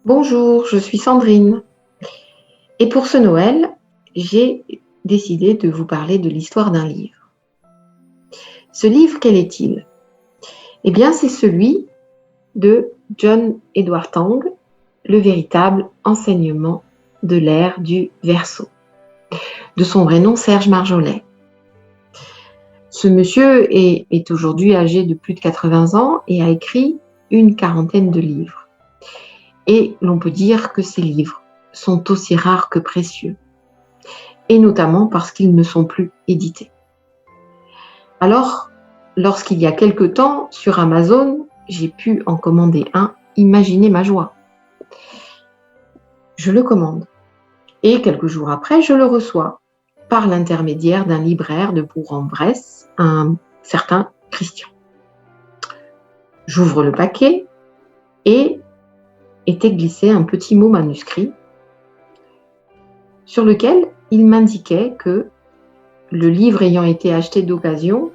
Bonjour, je suis Sandrine et pour ce Noël, j'ai décidé de vous parler de l'histoire d'un livre. Ce livre, quel est-il? Eh bien, c'est celui de John Edward Tong, Le véritable enseignement de l'ère du Verseau, de son vrai nom Serge Marjolais. Ce monsieur est aujourd'hui âgé de plus de 80 ans et a écrit une quarantaine de livres. Et l'on peut dire que ces livres sont aussi rares que précieux, et notamment parce qu'ils ne sont plus édités. Alors, lorsqu'il y a quelque temps, sur Amazon, j'ai pu en commander un, imaginez ma joie. Je le commande et quelques jours après, je le reçois par l'intermédiaire d'un libraire de Bourg-en-Bresse, un certain Christian. J'ouvre le paquet et était glissé un petit mot manuscrit sur lequel il m'indiquait que le livre ayant été acheté d'occasion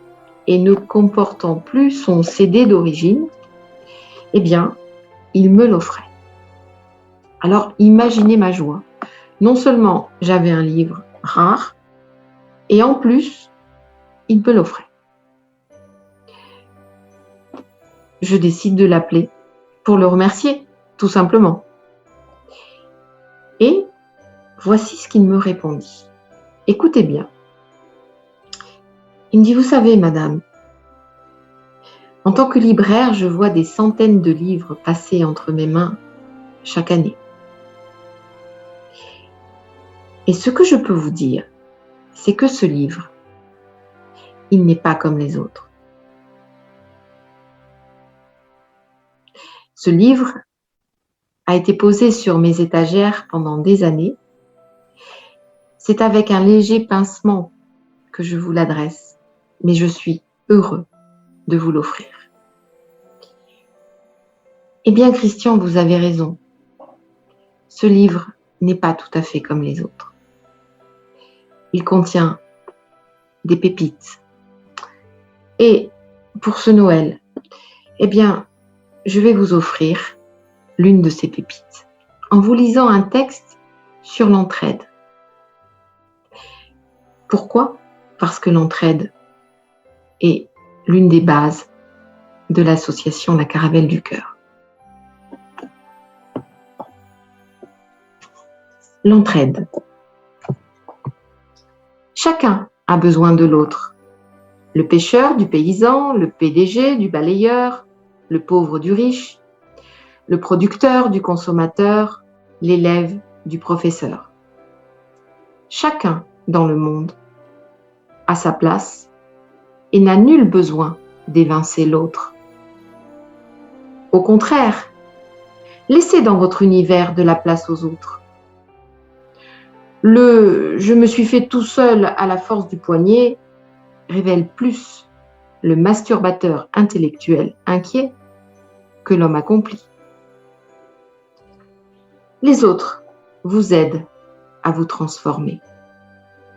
et ne comportant plus son CD d'origine, eh bien, il me l'offrait. Alors, imaginez ma joie. Non seulement j'avais un livre rare, et en plus, il me l'offrait. Je décide de l'appeler pour le remercier, tout simplement. Et voici ce qu'il me répondit. Écoutez bien. Il me dit, vous savez, madame, en tant que libraire, je vois des centaines de livres passer entre mes mains chaque année. Et ce que je peux vous dire, c'est que ce livre, il n'est pas comme les autres. Ce livre a été posé sur mes étagères pendant des années. C'est avec un léger pincement que je vous l'adresse, mais je suis heureux de vous l'offrir. Eh bien, Christian, vous avez raison. Ce livre n'est pas tout à fait comme les autres. Il contient des pépites. Et pour ce Noël, eh bien, je vais vous offrir l'une de ces pépites en vous lisant un texte sur l'entraide. Pourquoi? Parce que l'entraide est l'une des bases de l'association La Caravelle du Cœur. L'entraide. Chacun a besoin de l'autre. Le pêcheur du paysan, le PDG du balayeur, le pauvre du riche, le producteur du consommateur, l'élève du professeur. Chacun dans le monde a sa place et n'a nul besoin d'évincer l'autre. Au contraire, laissez dans votre univers de la place aux autres. Le « je me suis fait tout seul à la force du poignet » révèle plus le masturbateur intellectuel inquiet que l'homme accompli. Les autres vous aident à vous transformer.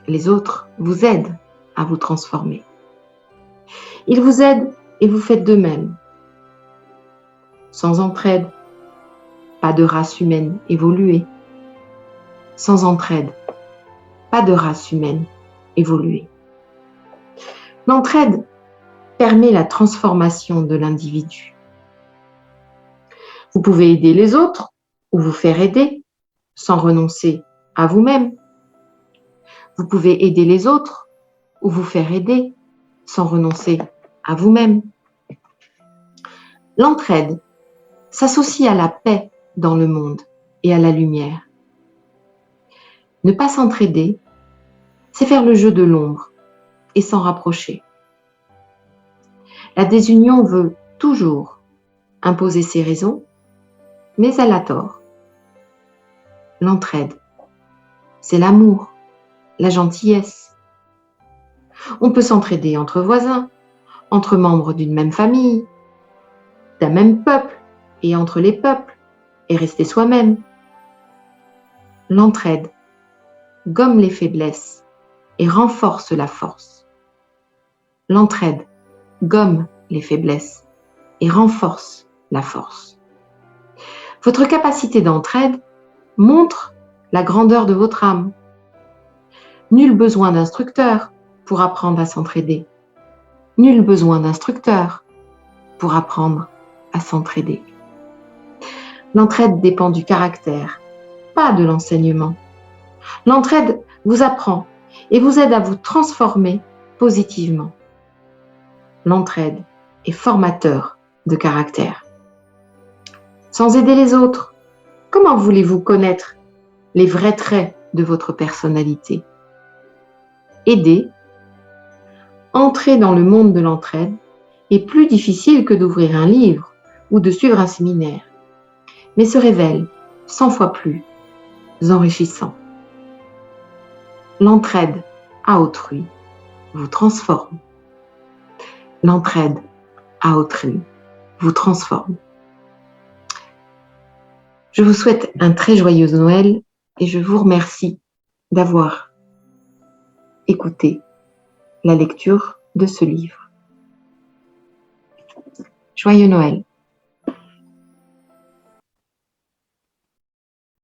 Les autres vous aident à vous transformer. Ils vous aident et vous faites de même. Sans entraide, pas de race humaine évoluée. Sans entraide, pas de race humaine évoluée. L'entraide permet la transformation de l'individu. Vous pouvez aider les autres ou vous faire aider sans renoncer à vous-même. Vous pouvez aider les autres ou vous faire aider sans renoncer à vous-même. L'entraide s'associe à la paix dans le monde et à la lumière. Ne pas s'entraider, c'est faire le jeu de l'ombre et s'en rapprocher. La désunion veut toujours imposer ses raisons, mais elle a tort. L'entraide, c'est l'amour, la gentillesse. On peut s'entraider entre voisins, entre membres d'une même famille, d'un même peuple et entre les peuples, et rester soi-même. L'entraide gomme les faiblesses et renforce la force. L'entraide gomme les faiblesses et renforce la force. Votre capacité d'entraide montre la grandeur de votre âme. Nul besoin d'instructeur pour apprendre à s'entraider. Nul besoin d'instructeur pour apprendre à s'entraider. L'entraide dépend du caractère, pas de l'enseignement. L'entraide vous apprend et vous aide à vous transformer positivement. L'entraide est formateur de caractère. Sans aider les autres, comment voulez-vous connaître les vrais traits de votre personnalité? Aider, entrer dans le monde de l'entraide est plus difficile que d'ouvrir un livre ou de suivre un séminaire, mais se révèle 100 fois plus enrichissant. L'entraide à autrui vous transforme. L'entraide à autrui vous transforme. Je vous souhaite un très joyeux Noël et je vous remercie d'avoir écouté la lecture de ce livre. Joyeux Noël!